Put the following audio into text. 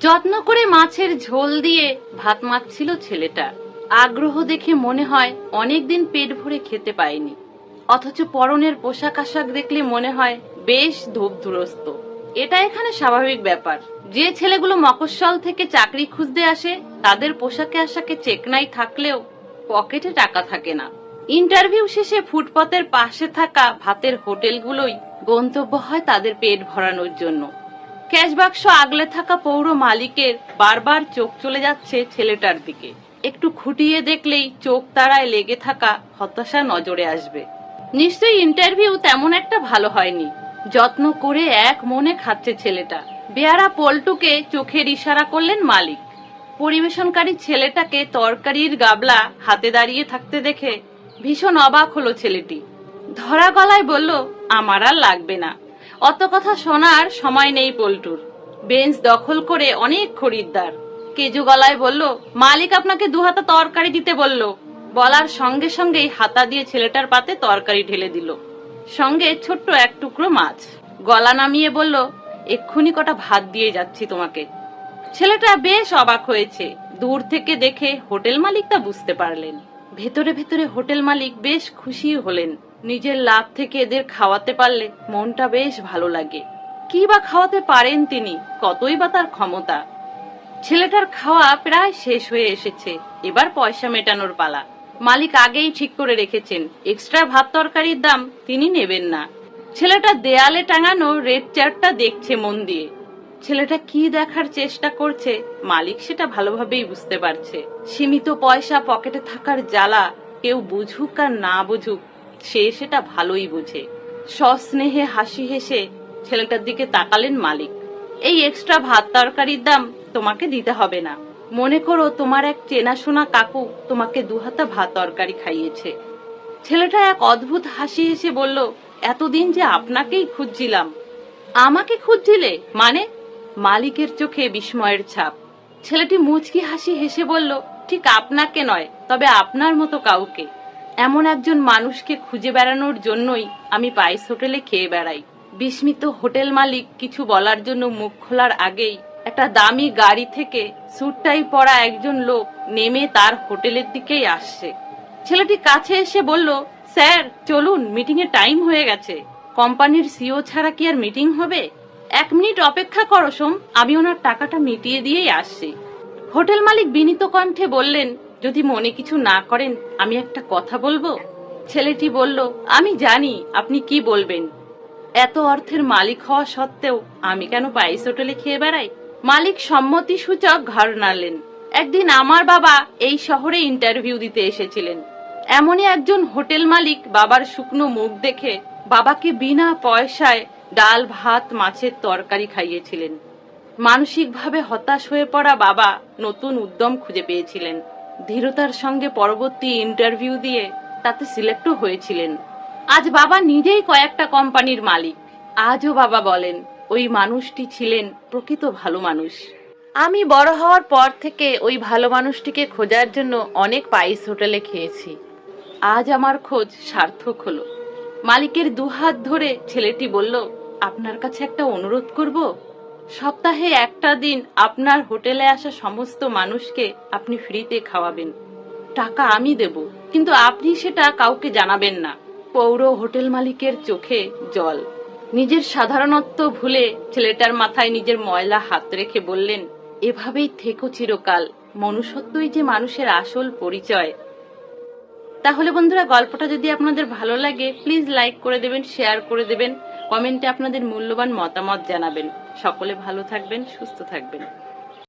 যত্ন করে মাছের ঝোল দিয়ে ভাত মাখছিল ছেলেটা। আগ্রহ দেখে মনে হয় অনেকদিন পেট ভরে খেতে পায়নি, অথচ পরনের পোশাক আশাক দেখলে মনে হয় বেশ ধূপধুরস্ত। এটা এখানে স্বাভাবিক ব্যাপার। যে ছেলেগুলো মফস্বল থেকে চাকরি খুঁজতে আসে তাদের পোশাকে আশাকে চেকনাই থাকলেও পকেটে টাকা থাকে না। ইন্টারভিউ শেষে ফুটপাতের পাশে থাকা ভাতের হোটেলগুলোই গন্তব্য হয় তাদের পেট ভরানোর জন্য। ক্যাশ বাক্স আগলে থাকা পৌর মালিকের বারবার চোখ চলে যাচ্ছে ছেলেটার দিকে। একটু খুঁটিয়ে দেখলেই চোখ তারায় লেগে থাকা হতাশা নজরে আসবে। নিশ্চয়ই ইন্টারভিউ তেমন একটা ভালো হয়নি। যত্ন করে এক মনে খাচ্ছে ছেলেটা। বেয়ারা পল্টুকে চোখের ইশারা করলেন মালিক। পরিবেশনকারী ছেলেটাকে তরকারির গাবলা হাতে দাঁড়িয়ে থাকতে দেখে ভীষণ অবাক হলো ছেলেটি। ধরা গলায় বলল, আমার আর লাগবে না। অত কথা শোনার সময় নেই পল্টুর। বেঞ্চ দখল করে অনেক খরিদ্দার। কেজু গলায় বলল, মালিক আপনাকে 2 হাতা তরকারি দিতে বলল। বলার সঙ্গে সঙ্গেই হাতা দিয়ে ছেলেটার পাতে তরকারি ঢেলে দিল, সঙ্গে ছোট্ট এক টুকরো মাছ। গলা নামিয়ে বলল, এক্ষুনি কটা ভাত দিয়ে যাচ্ছি তোমাকে। ছেলেটা বেশ অবাক হয়েছে। দূর থেকে দেখে হোটেল মালিক তা বুঝতে পারলেন। ভেতরে ভেতরে হোটেল মালিক বেশ খুশি হলেন। নিজের লাভ থেকে এদের খাওয়াতে পারলে মনটা বেশ ভালো লাগে। কি বা খাওয়াতে পারেন তিনি, কতই বা তার ক্ষমতা। ছেলেটার খাওয়া প্রায় শেষ হয়ে এসেছে, এবার পয়সা মেটানোর পালা। মালিক আগেই ঠিক করে রেখেছেন এক্সট্রা ভাত তরকারির দাম তিনি নেবেন না। ছেলেটা দেয়ালে টাঙানো রেড চার্টটা দেখছে মন দিয়ে। ছেলেটা কি দেখার চেষ্টা করছে মালিক সেটা ভালোভাবেই বুঝতে পারছে। সীমিত পয়সা পকেটে থাকার জ্বালা কেউ বুঝুক আর না বুঝুক সে সেটা ভালোই বুঝে। সস্নেহে হাসি হেসে ছেলেটার দিকে তাকালেন মালিক। এই এক্সট্রা ভাত তরকারির দাম তোমাকে দিতে হবে না। মনে করো তোমার এক চেনাশোনা কাকু তোমাকে 2 হাতা ভাত তরকারি খাইয়েছে। ছেলেটা এক অদ্ভুত হাসি হেসে বলল, এতদিন যে আপনাকেই খুঁজছিলাম। আমাকে খুঁজছিলে মানে? মালিকের চোখে বিস্ময়ের ছাপ। ছেলেটি মুচকি হাসি হেসে বলল, ঠিক আপনাকে নয়, তবে আপনার মতো কাউকে। এমন একজন মানুষকে খুঁজে বেড়ানোর জন্যই আমি পাইস হোটেলে খেয়ে বেড়াই। বিস্মিত হোটেল মালিক কিছু বলার জন্য মুখ খোলার আগেই একটা দামি গাড়ি থেকে স্যুট টাই পরা একজন লোক নেমে তার হোটেলের দিকেই আসছে। ছেলেটি কাছে এসে বলল, স্যার চলুন, মিটিং এর টাইম হয়ে গেছে। কোম্পানির সিও ছাড়া কি আর মিটিং হবে? 1 মিনিট অপেক্ষা করো সোম, আমি ওনার টাকাটা মিটিয়ে দিয়েই আসছি। হোটেল মালিক বিনীত কণ্ঠে বললেন, যদি মনে কিছু না করেন আমি একটা কথা বলবো। ছেলেটি বলল, আমি জানি আপনি কি বলবেন। এত অর্থের মালিক হওয়া সত্ত্বেও আমি কেন পাইস হোটেলে খেয়ে বেড়াই? মালিক সম্মতি সূচক ঘাড় নাড়লেন। একদিন আমার বাবা এই শহরে ইন্টারভিউ দিতে এসেছিলেন। এমনই একজন হোটেল মালিক বাবার শুকনো মুখ দেখে বাবাকে বিনা পয়সায় ডাল ভাত মাছের তরকারি খাইয়েছিলেন। মানসিকভাবে হতাশ হয়ে পড়া বাবা নতুন উদ্যম খুঁজে পেয়েছিলেন। ধীরতার সঙ্গে পরবর্তী ইন্টারভিউ দিয়ে তাতে সিলেক্টও হয়েছিলেন। আজ বাবা নিজেই কয়েকটা কোম্পানির মালিক। আজও বাবা বলেন, ওই মানুষটি ছিলেন প্রকৃত ভালো মানুষ। আমি বড় হওয়ার পর থেকে ওই ভালো মানুষটিকে খোঁজার জন্য অনেক পাইস হোটেলে খেয়েছি। আজ আমার খোঁজ সার্থক হলো। মালিকের 2 হাত ধরে ছেলেটি বলল, আপনার কাছে একটা অনুরোধ করব। সপ্তাহে একটা দিন আপনার হোটেলে আসা সমস্ত মানুষকে আপনি ফ্রিতে খাওয়াবেন। টাকা আমি দেব, কিন্তু আপনি সেটা কাউকে জানাবেন না। পৌর হোটেল মালিকের চোখে জল। নিজের সাধারণত্ব ভুলে ছেলেটার মাথায় নিজের ময়লা হাত রেখে বললেন, এভাবেই থেকো চিরকাল। মনুষ্যত্বই যে মানুষের আসল পরিচয়। তাহলে বন্ধুরা, গল্পটা যদি আপনাদের ভালো লাগে প্লিজ লাইক করে দেবেন, শেয়ার করে দেবেন, কমেন্টে আপনাদের মূল্যবান মতামত জানাবেন। সকলে ভালো থাকবেন, সুস্থ থাকবেন।